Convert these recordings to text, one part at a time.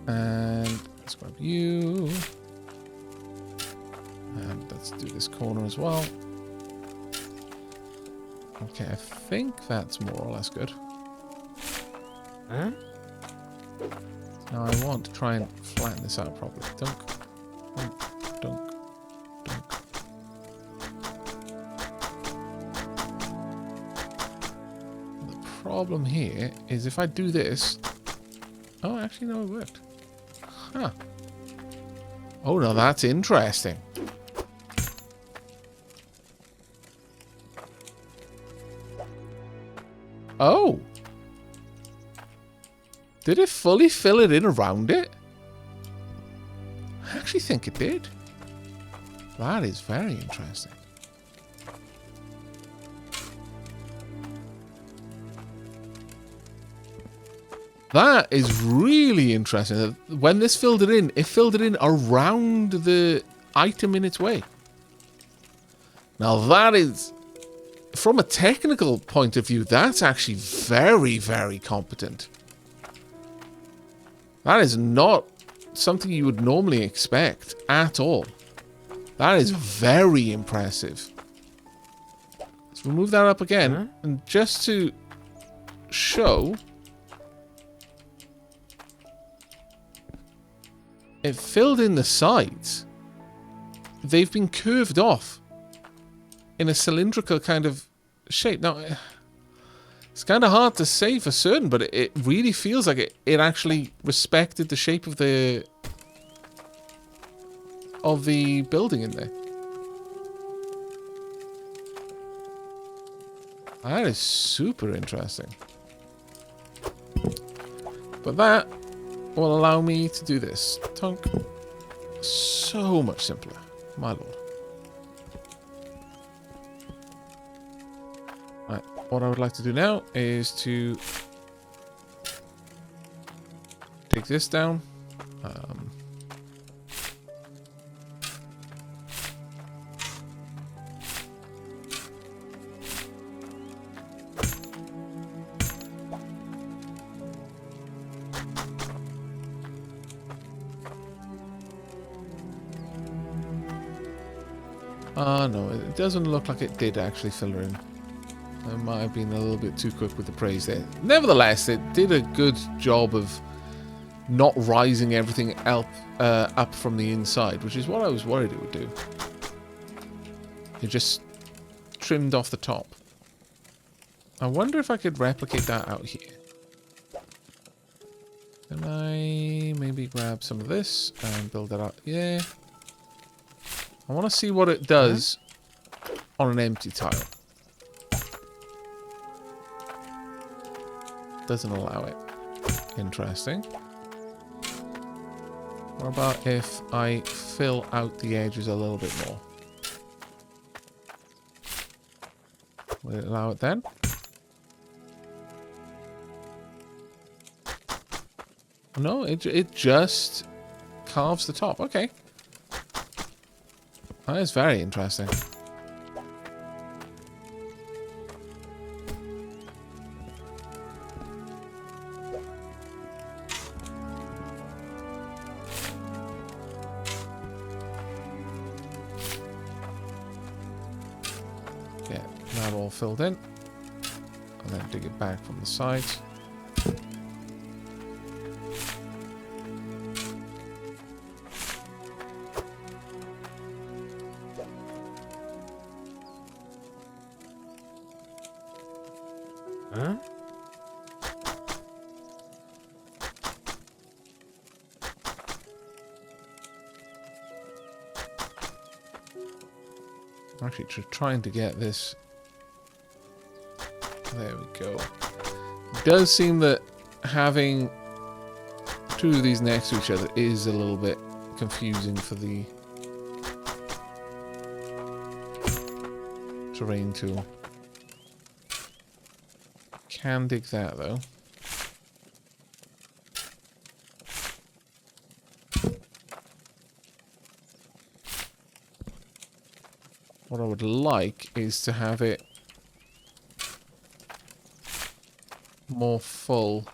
And let's grab you. And let's do this corner as well. Okay, I think that's more or less good. Huh? Now I want to try and flatten this out properly. Dunk, dunk, dunk, dunk. The problem here is if I do this... Oh, actually, no, it worked. Huh. Oh, no, that's interesting. Oh! Did it fully fill it in around it? I actually think it did. That is very interesting. That is really interesting. When this filled it in around the item in its way. Now that is, from a technical point of view, that's actually very, very competent. That is not something you would normally expect at all. That is very impressive. Let's remove that up again. Huh? And just to show... It filled in the sides. They've been curved off in a cylindrical kind of shape. Now, it's kind of hard to say for certain, but it really feels like it actually respected the shape of the building in there. That is super interesting. But that will allow me to do this. Tunk. So much simpler. My lord. Right. What I would like to do now is to take this down. No, it doesn't look like it did actually fill her in. I might have been a little bit too quick with the praise there. Nevertheless, it did a good job of not rising everything up from the inside, which is what I was worried it would do. It just trimmed off the top. I wonder if I could replicate that out here. Can I maybe grab some of this and build that up? Yeah. I want to see what it does on an empty tile. Doesn't allow it. Interesting. What about if I fill out the edges a little bit more? Will it allow it then? No, it just carves the top. Okay. That is very interesting. Get that all filled in. And then dig it back from the sides. Huh? I'm actually trying to get this. There we go. It does seem that having two of these next to each other is a little bit confusing for the terrain tool. Can dig that though. What I would like is to have it more full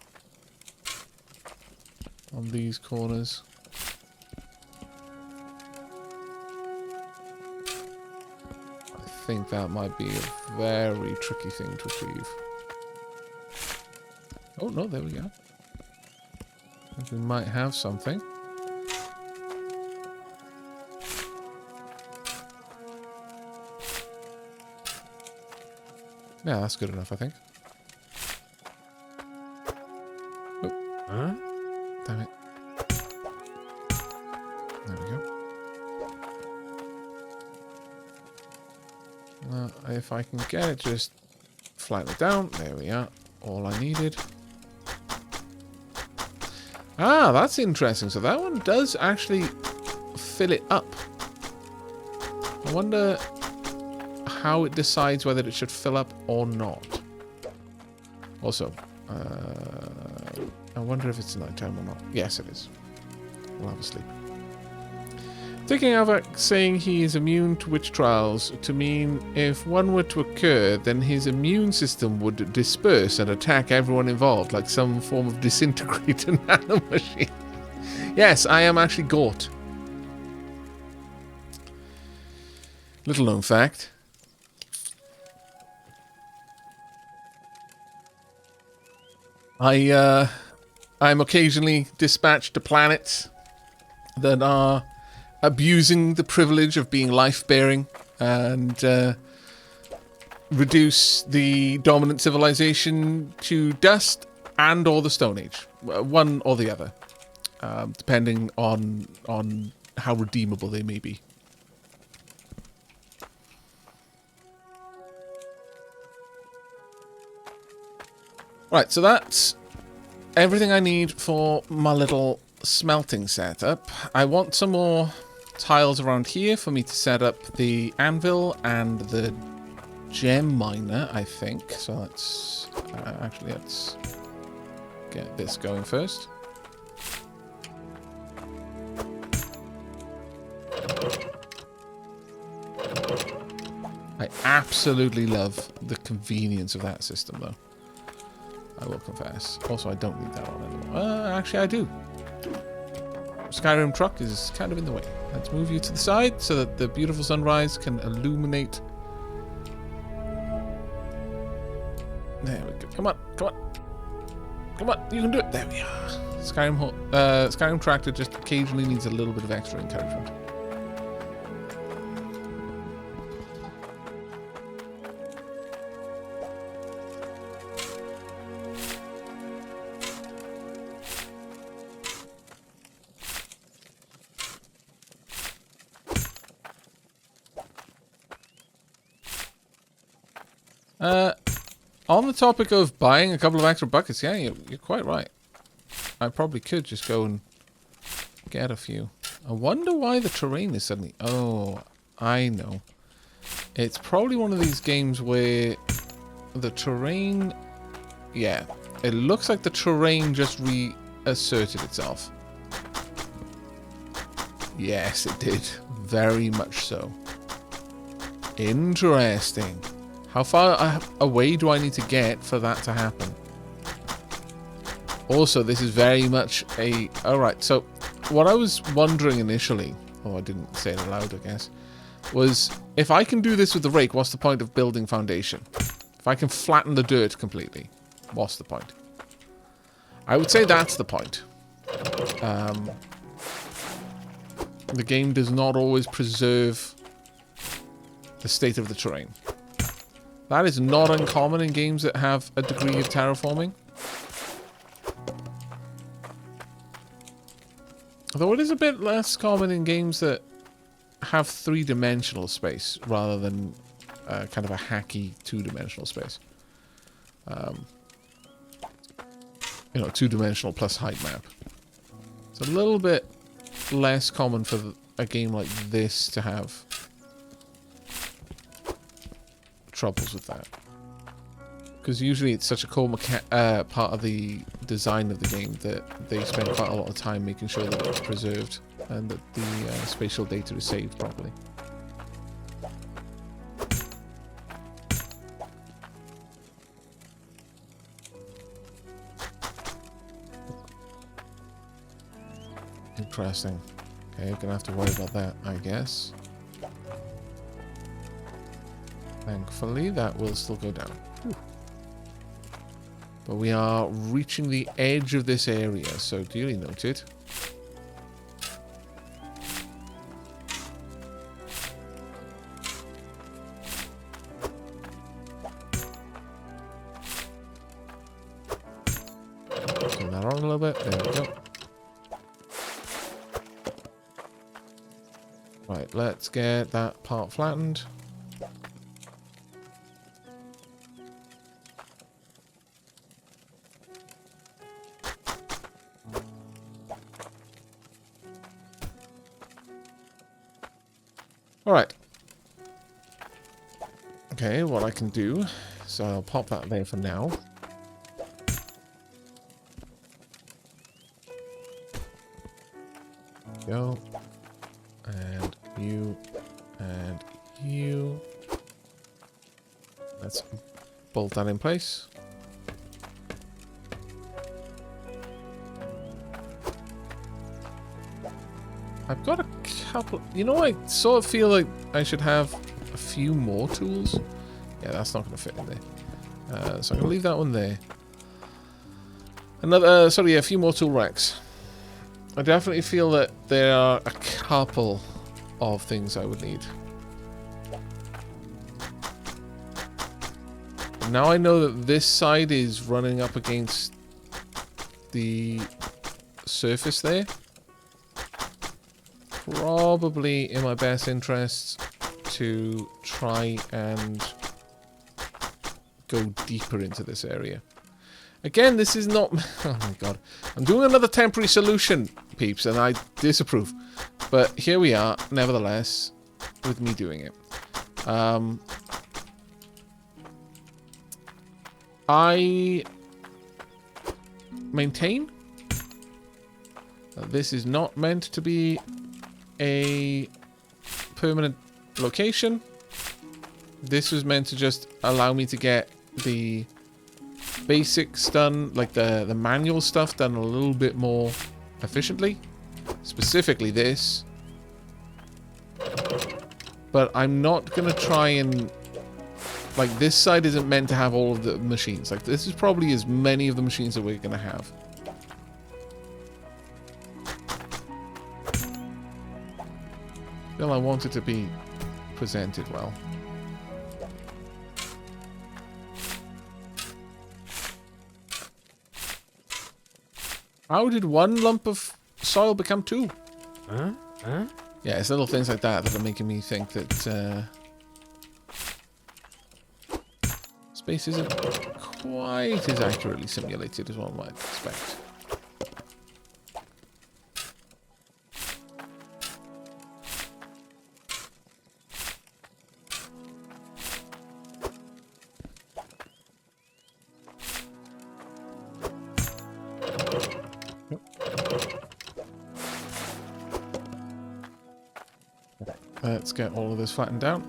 on these corners. I think that might be a very tricky thing to achieve. Oh, no, there we go. I think we might have something. Yeah, that's good enough, I think. Oh. Huh? Damn it. There we go. If I can get it just flatten it down. There we are. All I needed. Ah, that's interesting. So that one does actually fill it up. I wonder how it decides whether it should fill up or not. Also, I wonder if it's nighttime or not. Yes, it is. We'll have a sleep. Taking Aavak saying he is immune to witch trials to mean if one were to occur, then his immune system would disperse and attack everyone involved, like some form of disintegrator nanomachine. Yes, I am actually Gort. Little known fact. I'm occasionally dispatched to planets that are abusing the privilege of being life-bearing and reduce the dominant civilization to dust and or the Stone Age. One or the other, depending on how redeemable they may be. Right, so that's everything I need for my little smelting setup. I want some more tiles around here for me to set up the anvil and the gem miner, I think. So let's actually let's get this going first. I absolutely love the convenience of that system, though. I will confess. Also, I don't need that one anymore. Actually, I do. Skyrim truck is kind of in the way. Let's move you to the side so that the beautiful sunrise can illuminate. There we go. Come on, come on. Come on, you can do it. There we are. Skyrim tractor just occasionally needs a little bit of extra encouragement. On the topic of buying a couple of extra buckets, yeah, you're quite right. I probably could just go and get a few. I wonder why the terrain is suddenly... Oh, I know. It's probably one of these games where the terrain... Yeah, it looks like the terrain just reasserted itself. Yes, it did. Very much so. Interesting. How far away do I need to get for that to happen? Also, this is very much a... Alright, so what I was wondering initially, oh, I didn't say it aloud, I guess, was if I can do this with the rake, what's the point of building foundation? If I can flatten the dirt completely, what's the point? I would say that's the point. The game does not always preserve the state of the terrain. That is not uncommon in games that have a degree of terraforming. Although it is a bit less common in games that have three-dimensional space rather than kind of a hacky two-dimensional space. You know, two-dimensional plus height map. It's a little bit less common for a game like this to have troubles with that, because usually it's such a cool part of the design of the game that they spend quite a lot of time making sure that it's preserved and that the spatial data is saved properly. Interesting. Okay, gonna have to worry about that, I guess. Thankfully, that will still go down. Whew. But we are reaching the edge of this area, so duly noted. Turn that on a little bit. There we go. Right, let's get that part flattened. Alright. Okay, what I can do, so I'll pop that there for now. Go. And you. And you. Let's bolt that in place. I've got a couple... You know, I sort of feel like I should have a few more tools. Yeah, that's not going to fit in there. So I'm going to leave that one there. Another... sorry, a few more tool racks. I definitely feel that there are a couple of things I would need. Now I know that this side is running up against the surface there. Probably in my best interests to try and go deeper into this area. Again, this is not... Oh my god. I'm doing another temporary solution, peeps, and I disapprove. But here we are, nevertheless, with me doing it. I maintain that this is not meant to be a permanent location. This was meant to just allow me to get the basics done, like the manual stuff done a little bit more efficiently. Specifically this. But I'm not going to try and... Like, this side isn't meant to have all of the machines. Like, this is probably as many of the machines that we're going to have. Still, I want it to be presented well. How did one lump of soil become two? Huh? Yeah, it's little things like that that are making me think that space isn't quite as accurately simulated as one might expect. Let's get all of this flattened down.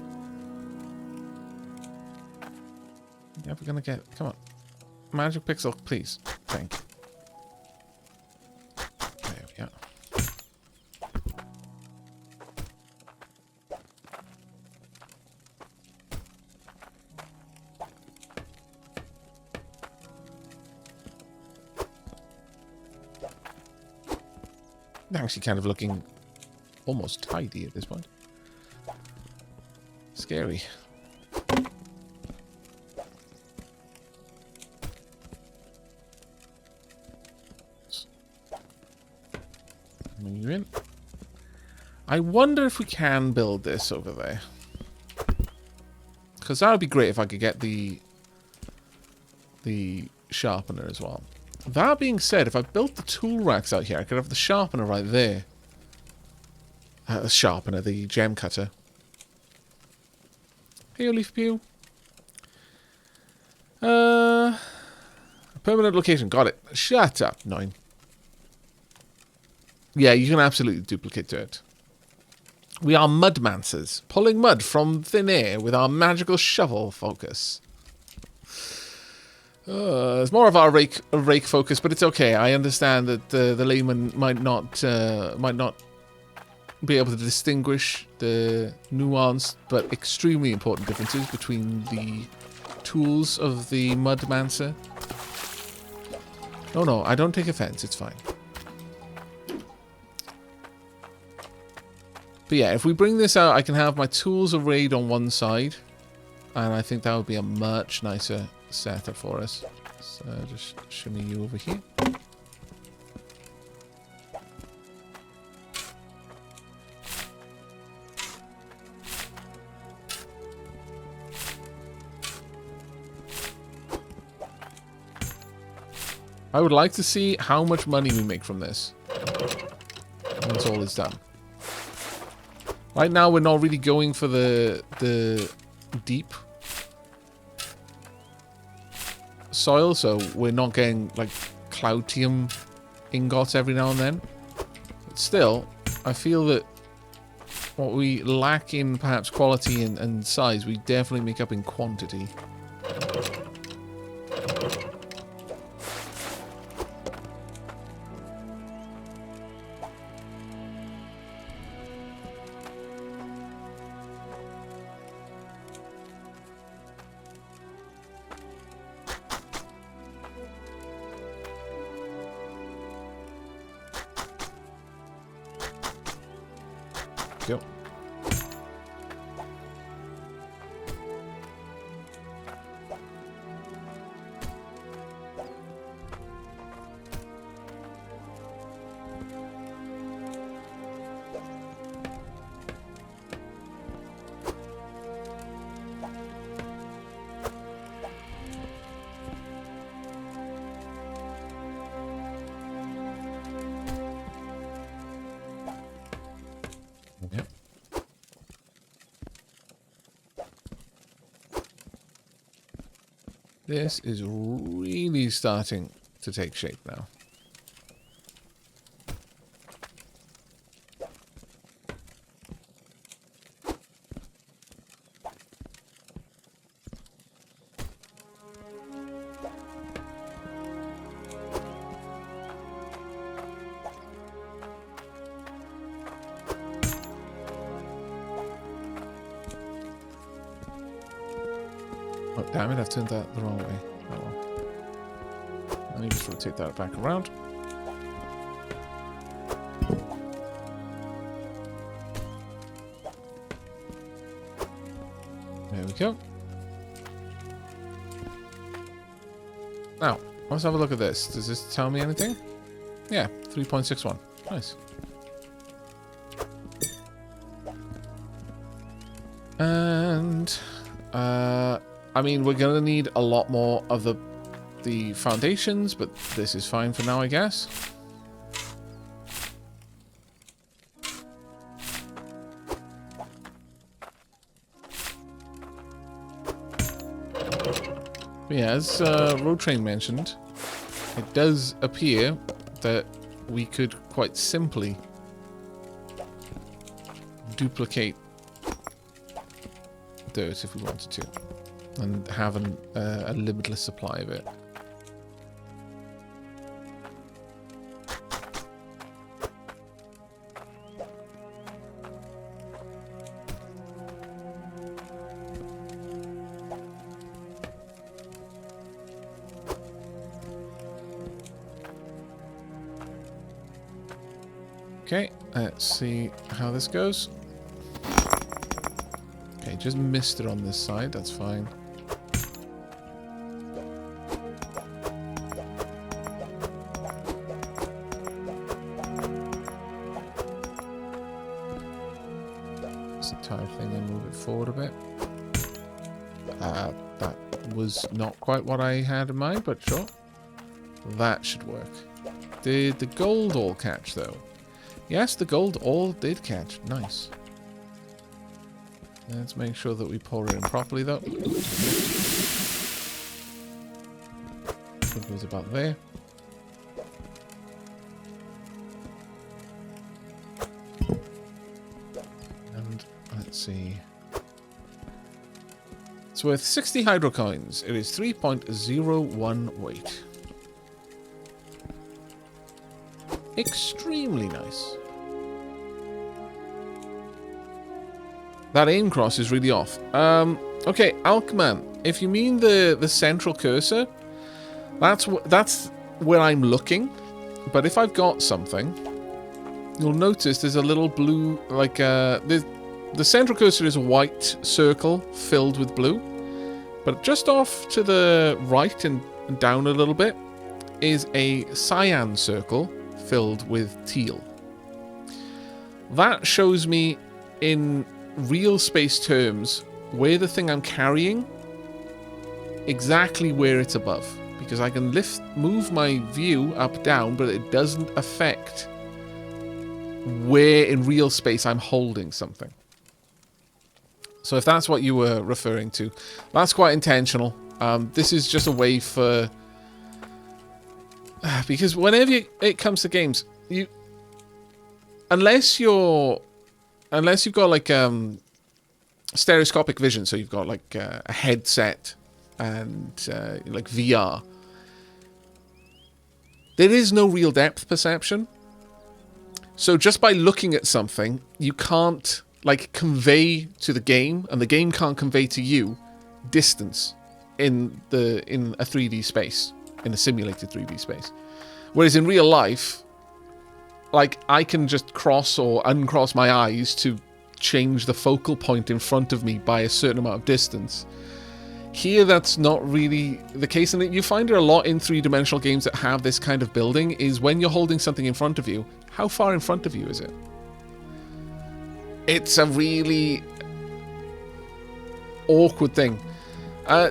Yeah, we're gonna get... Come on. Magic pixel, please. Thank you. There we go. Actually kind of looking almost tidy at this point. Scary. Move in. I wonder if we can build this over there. Because that would be great if I could get the sharpener as well. That being said, if I built the tool racks out here, I could have the sharpener right there. The sharpener, the gem cutter. Hey, Leaf Pew. A permanent location. Got it. Shut up, 9. Yeah, you can absolutely duplicate to it. We are mudmancers, pulling mud from thin air with our magical shovel focus. It's more of our rake focus, but it's okay. I understand that the layman might not be able to distinguish the nuanced but extremely important differences between the tools of the Mudmancer. No, I don't take offense. It's fine. But yeah, if we bring this out, I can have my tools arrayed on one side, and I think that would be a much nicer setup for us. So just shimmy you over here. I would like to see how much money we make from this once all is done. Right now, we're not really going for the deep soil, so we're not getting like cloutium ingots every now and then. But still, I feel that what we lack in perhaps quality and size, we definitely make up in quantity. Go. Yep. This is really starting to take shape now. Oh, damn it, I've turned that the wrong way. Oh well. Let me just rotate that back around. There we go. Now, let's have a look at this. Does this tell me anything? Yeah, 3.61. Nice. And I mean, we're gonna need a lot more of the foundations, but this is fine for now, I guess. But yeah, as Road Train mentioned, it does appear that we could quite simply duplicate dirt if we wanted to, and have a limitless supply of it. Okay, let's see how this goes. Okay, just missed it on this side, that's fine. This entire thing and move it forward a bit. That was not quite what I had in mind, but sure. That should work. Did the gold all catch though? Yes, the gold all did catch. Nice. Let's make sure that we pour it in properly, though. It was about there. And let's see. It's worth 60 hydro coins. It is 3.01 weight. Extremely nice. That aim cross is really off. Okay, Alkman, if you mean the central cursor, that's where I'm looking. But if I've got something, you'll notice there's a little blue, like the central cursor is a white circle filled with blue, but just off to the right and down a little bit is a cyan circle filled with teal. That shows me in real space terms where the thing I'm carrying, exactly where it's above, because I can move my view up down, but it doesn't affect where in real space I'm holding something. So if that's what you were referring to, that's quite intentional. This is just a way for, because whenever it comes to games, unless you've got like stereoscopic vision, so you've got like a headset and like VR, there is no real depth perception. So just by looking at something, you can't like convey to the game, and the game can't convey to you distance in a 3D space, in a simulated 3D space. Whereas in real life, like I can just cross or uncross my eyes to change the focal point in front of me by a certain amount of distance. Here, that's not really the case, and you find it a lot in three-dimensional games that have this kind of building, is when you're holding something in front of you, how far in front of you is it? It's a really awkward thing.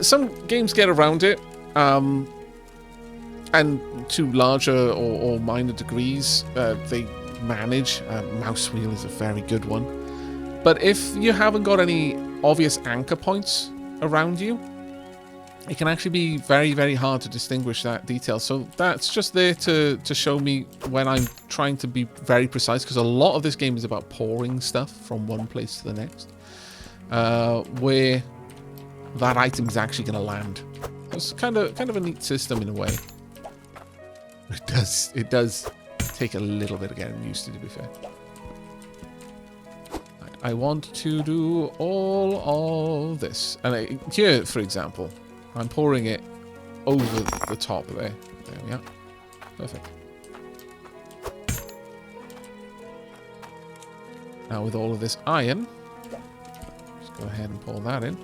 Some games get around it, and to larger or minor degrees, they manage. Mouse wheel is a very good one. But if you haven't got any obvious anchor points around you, it can actually be very, very hard to distinguish that detail. So that's just there to show me when I'm trying to be very precise, because a lot of this game is about pouring stuff from one place to the next, where that item is actually going to land. It's kind of a neat system in a way. It does take a little bit of getting used to be fair. I want to do all of this. And here, for example, I'm pouring it over the top there. There we are. Perfect. Now with all of this iron, just go ahead and pour that in.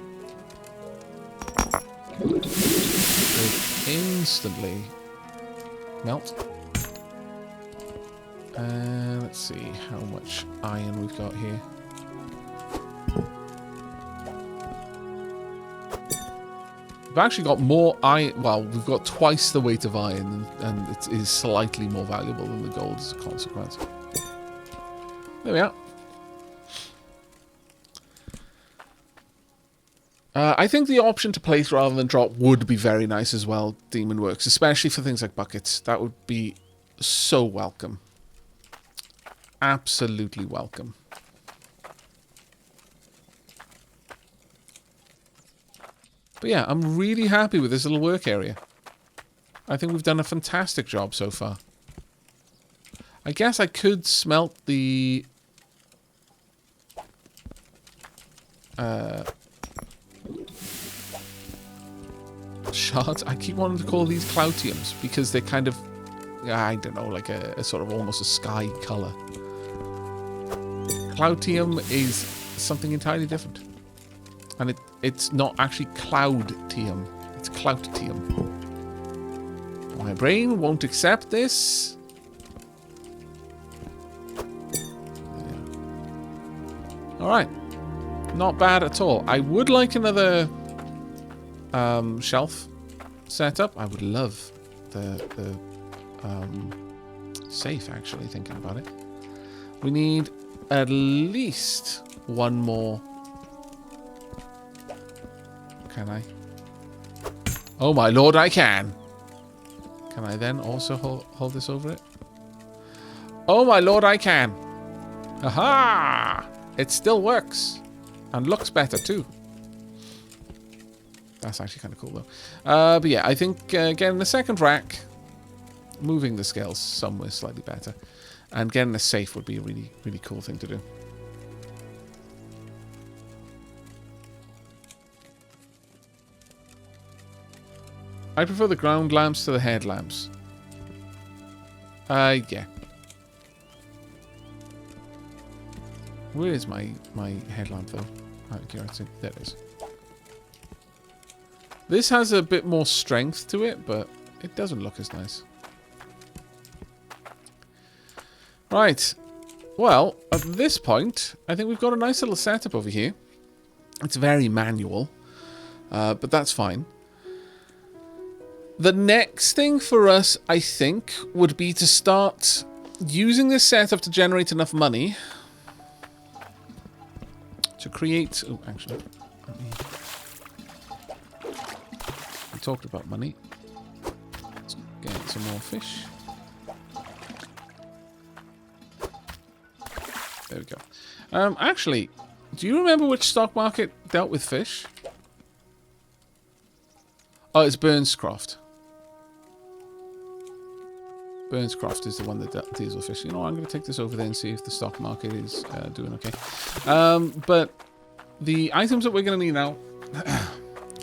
It instantly melt. And let's see how much iron we've got here. We've actually got more iron. Well, we've got twice the weight of iron, and it is slightly more valuable than the gold as a consequence. There we are. I think the option to place rather than drop would be very nice as well, Demon Works, especially for things like buckets. That would be so welcome. Absolutely welcome. But yeah, I'm really happy with this little work area. I think we've done a fantastic job so far. I guess I could smelt the shards. I keep wanting to call these cloutiums because they're kind of, I don't know, like a sort of almost a sky color. Cloutium is something entirely different. And it's not actually cloud-tium. It's clout-tium. My brain won't accept this. Yeah. Alright. Not bad at all. I would like another shelf setup. I would love the safe, actually, thinking about it. We need at least one more. Can I? Oh my lord, I can! Can I then also hold this over it? Oh my lord, I can! Aha! It still works. And looks better too. That's actually kind of cool, though. But yeah, I think getting the second rack, moving the scales somewhere slightly better, and getting a safe would be a really, really cool thing to do. I prefer the ground lamps to the headlamps. Yeah. Where is my headlamp, though? Out of curiosity. There it is. This has a bit more strength to it, but it doesn't look as nice. Right. Well, at this point, I think we've got a nice little setup over here. It's very manual, but that's fine. The next thing for us, I think, would be to start using this setup to generate enough money to create... Oh, actually, we talked about money. Let's get some more fish. There we go. Actually, do you remember which stock market dealt with fish? Oh, it's Burnscroft. Burnscroft is the one that deals with fish. You know, I'm going to take this over there and see if the stock market is doing okay. But the items that we're going to need now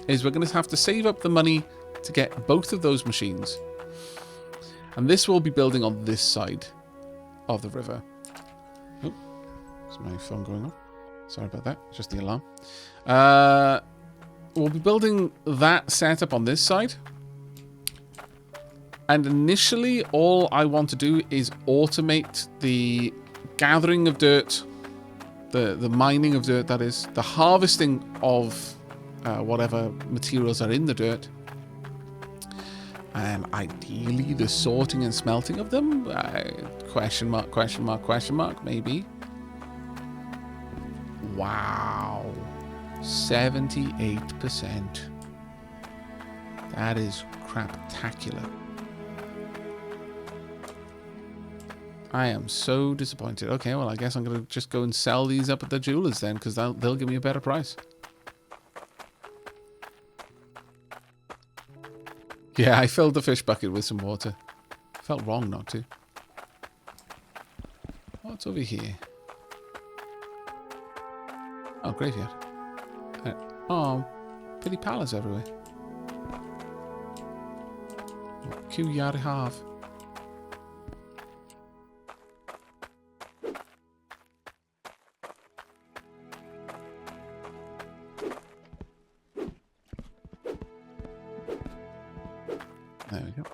is we're going to have to save up the money to get both of those machines. And this will be building on this side of the river. Oh, is my phone going off? Sorry about that. Just the alarm. We'll be building that setup on this side. And initially, all I want to do is automate the gathering of dirt, the mining of dirt, that is, the harvesting of whatever materials are in the dirt, and ideally the sorting and smelting of them. Question mark, question mark, question mark, maybe. Wow. 78%. That is craptacular. I am so disappointed. Okay, well, I guess I'm going to just go and sell these up at the jewelers then, because they'll give me a better price. Yeah, I filled the fish bucket with some water. Felt wrong not to. What's over here? Oh, graveyard. Oh, pretty palace everywhere. What cute yard have. There we go.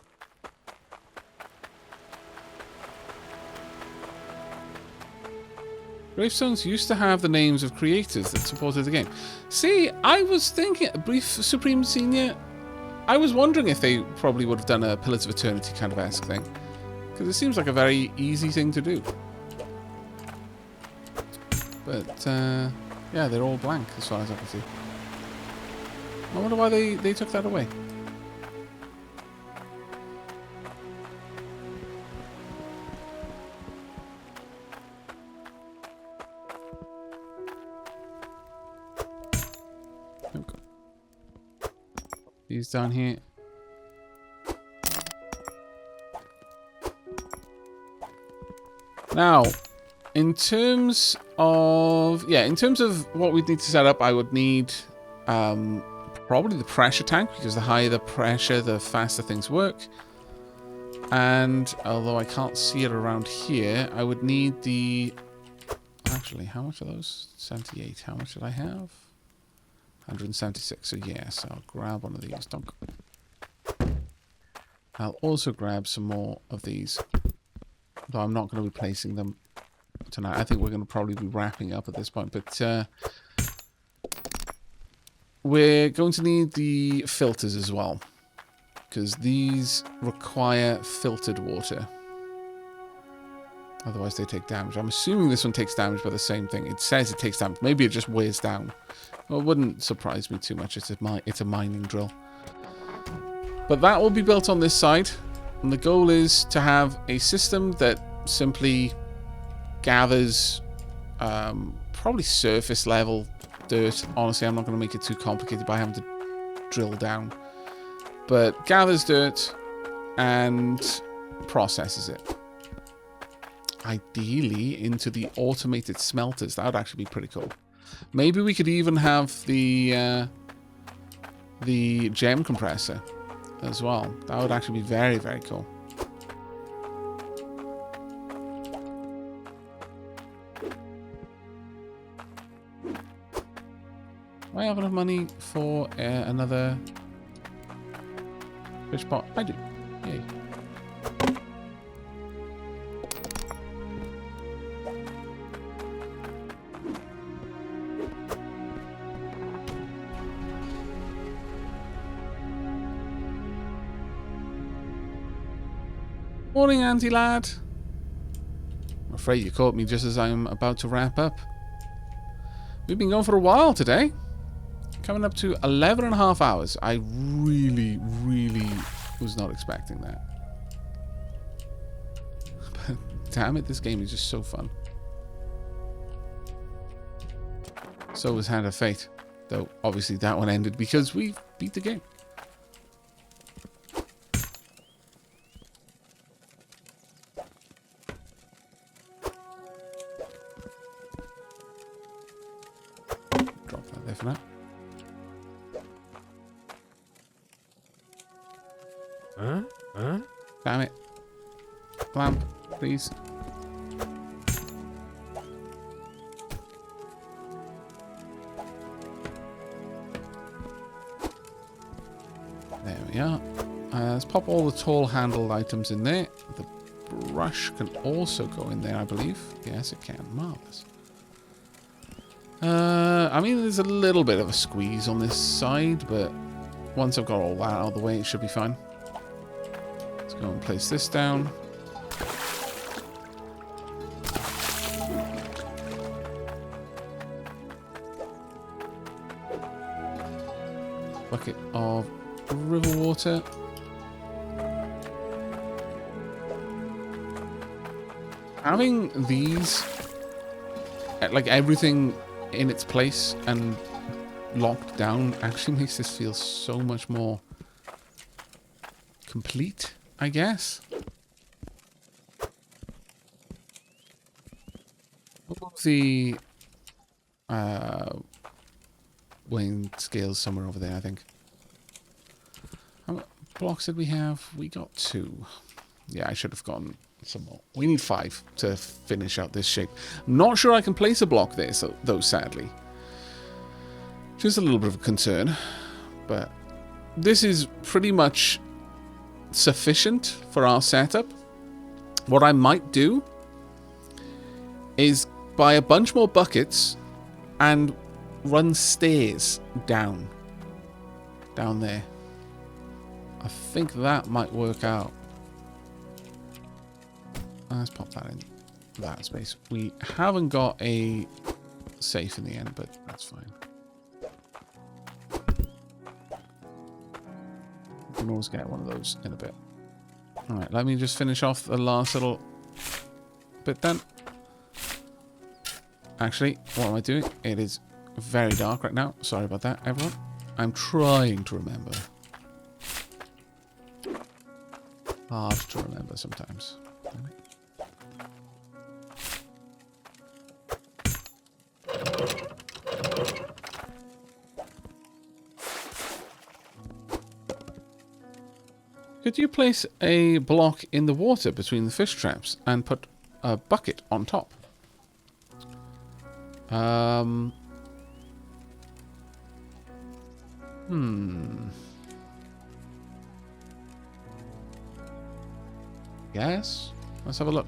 Gravestones used to have the names of creators that supported the game. See, I was thinking, Brief Supreme Senior, I was wondering if they probably would have done a Pillars of Eternity kind of esque thing. Because it seems like a very easy thing to do. But, yeah, they're all blank as far as I can see. I wonder why they took that away. These down here. Now, in terms of what we'd need to set up, I would need probably the pressure tank, because the higher the pressure, the faster things work. And although I can't see it around here, I would need the... Actually, how much are those? 78. How much did I have? 176. So yes, I'll grab one of these. Donk. I'll also grab some more of these. Though I'm not going to be placing them tonight. I think we're going to probably be wrapping up at this point. But we're going to need the filters as well, because these require filtered water. Otherwise they take damage. I'm assuming this one takes damage by the same thing. It says it takes damage. Maybe it just wears down. Well, it wouldn't surprise me too much. It's a mining drill. But that will be built on this side. And the goal is to have a system that simply gathers probably surface level dirt. Honestly, I'm not going to make it too complicated by having to drill down. But gathers dirt and processes it. Ideally into the automated smelters. That would actually be pretty cool. Maybe we could even have the gem compressor as well. That would actually be very, very cool. Do I have enough money for another fish pot? I do. Yay. Morning, Auntie Lad. I'm afraid you caught me just as I'm about to wrap up. We've been going for a while today. Coming up to 11 and a half hours. I really, really was not expecting that. But damn it, this game is just so fun. So was Hand of Fate. Though, obviously, that one ended because we beat the game. Drop that there for now. Huh? Damn it. Lamp, please. There we are. Let's pop all the tall handled items in there. The brush can also go in there, I believe. Yes, it can. Marvelous. I mean, there's a little bit of a squeeze on this side, but once I've got all that out of the way, it should be fine. Let's go and place this down. Bucket of river water. Having these, like everything in its place and locked down, actually makes this feel so much more complete, I guess. We'll move the weighing scales somewhere over there, I think. How many blocks did we have? We got 2. Yeah, I should have gotten some more. We need 5 to finish out this shape. I'm not sure I can place a block there, though, sadly. Just a little bit of a concern. But this is pretty much sufficient for our setup. What I might do is buy a bunch more buckets and run stairs down there. I think that might work out. Let's pop that in that space. We haven't got a safe in the end, but that's fine. We can always get one of those in a bit. Alright, let me just finish off the last little bit then. Actually, what am I doing? It is very dark right now. Sorry about that, everyone. I'm trying to remember. Hard to remember sometimes. Could you place a block in the water between the fish traps and put a bucket on top? Yes. Let's have a look.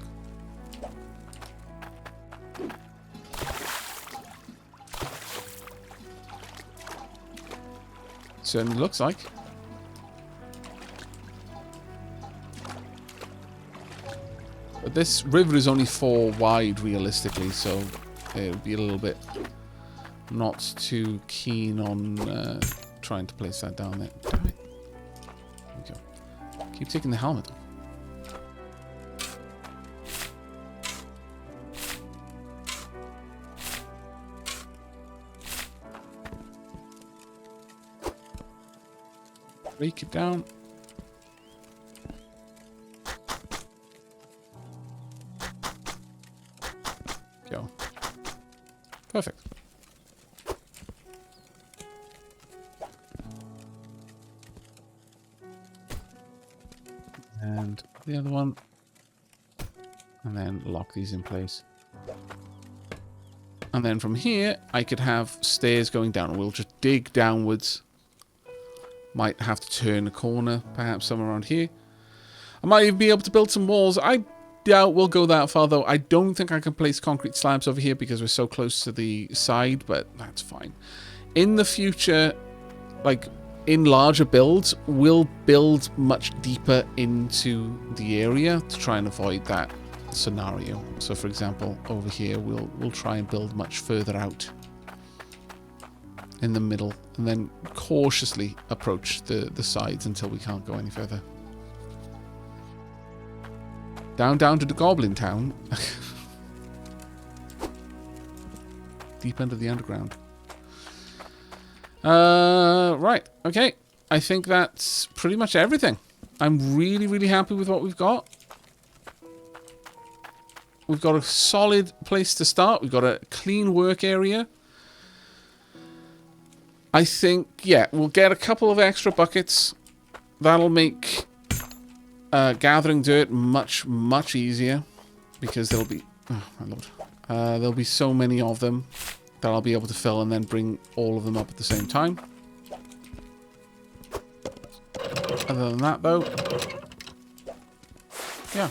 Certainly looks like. But this river is only 4 wide, realistically, so it would be a little bit not too keen on trying to place that down there. Damn it. There we go. Keep taking the helmet off. break it down. Go. Perfect. And the other one. And then lock these in place. And then from here, I could have stairs going down. We'll just dig downwards. Might have to turn a corner, perhaps somewhere around here. I might even be able to build some walls. I doubt we'll go that far, though. I don't think I can place concrete slabs over here because we're so close to the side, but that's fine. In the future, like in larger builds, we'll build much deeper into the area to try and avoid that scenario. So for example, over here we'll try and build much further out in the middle and then cautiously approach the sides until we can't go any further. Down to the Goblin Town. Deep under the underground. Right, okay. I think that's pretty much everything. I'm really happy with what we've got. We've got a solid place to start. We've got a clean work area. I think, yeah, we'll get a couple of extra buckets. That'll make gathering dirt much easier. Because there'll be... Oh, my lord. There'll be so many of them that I'll be able to fill and then bring all of them up at the same time. Other than that, though... Yeah.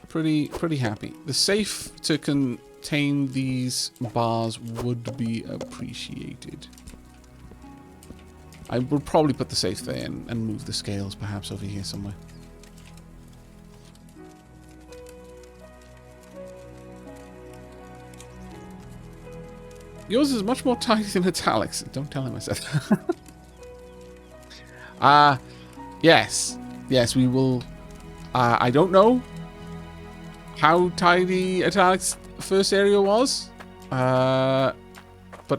Pretty happy. The safe to contain these bars would be appreciated. I would probably put the safe there and move the scales perhaps over here somewhere. Yours is much more tidy than Italic's. Don't tell him I said that. Yes. Yes, we will... I don't know how tidy Italic's first area was, but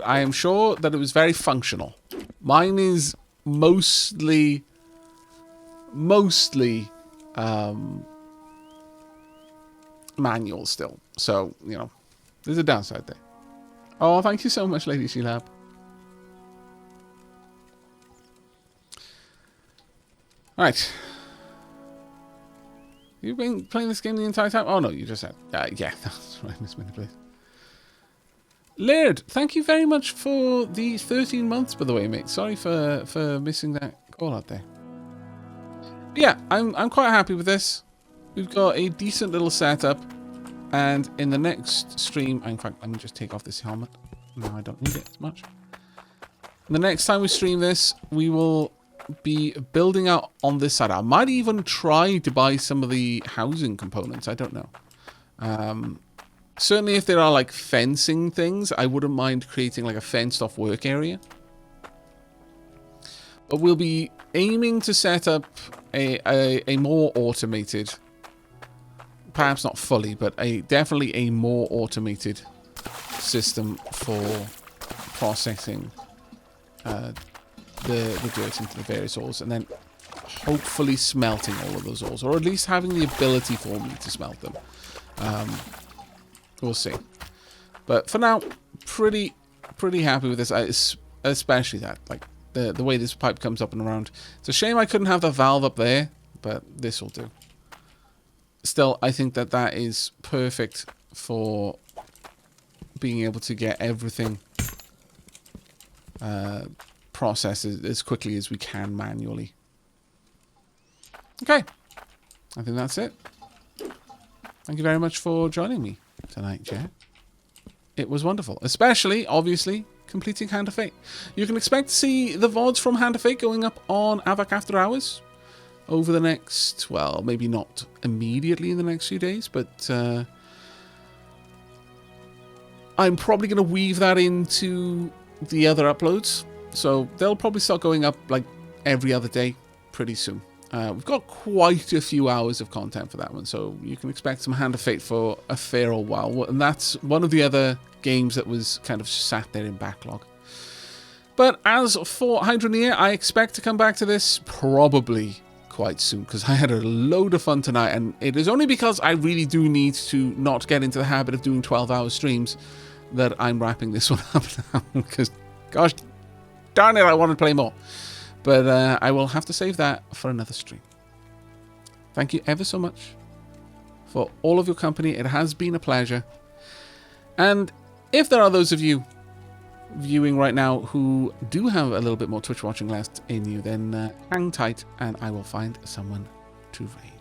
I am sure that it was very functional. Mine is mostly manual still, so you know there's a downside there. Oh, thank you so much, Lady Shilab. Right. You've been playing this game the entire time? Oh, no, you just said... yeah, that's right. I misread the place. Laird, thank you very much for the 13 months, by the way, mate. Sorry for missing that call out there. But yeah, I'm quite happy with this. We've got a decent little setup. And in the next stream... In fact, let me just take off this helmet. No, I don't need it as much. The next time we stream this, we will... be building out on this side. I might even try to buy some of the housing components. I don't know. Certainly if there are like fencing things, I wouldn't mind creating like a fenced off work area. But we'll be aiming to set up a more automated, perhaps not fully, but definitely a more automated system for processing the dirt into the various ores, and then hopefully smelting all of those ores, or at least having the ability for me to smelt them. We'll see. But for now, pretty happy with this, especially that, like, the way this pipe comes up and around. It's a shame I couldn't have the valve up there, but this will do. Still, I think that is perfect for being able to get everything processed as quickly as we can manually. Okay. I think that's it. Thank you very much for joining me tonight, Jeff. It was wonderful. Especially, obviously, completing Hand of Fate. You can expect to see the VODs from Hand of Fate going up on Aavak After Hours over the next, well, maybe not immediately in the next few days, but I'm probably going to weave that into the other uploads. So they'll probably start going up like every other day pretty soon. We've got quite a few hours of content for that one, so you can expect some Hand of Fate for a fair old while. And that's one of the other games that was kind of sat there in backlog. But as for Hydroneer, I expect to come back to this probably quite soon, because I had a load of fun tonight, and it is only because I really do need to not get into the habit of doing 12-hour streams that I'm wrapping this one up now, because, gosh darn it, I want to play more. But I will have to save that for another stream. Thank you ever so much for all of your company. It has been a pleasure. And if there are those of you viewing right now who do have a little bit more Twitch watching left in you, then hang tight and I will find someone to raid.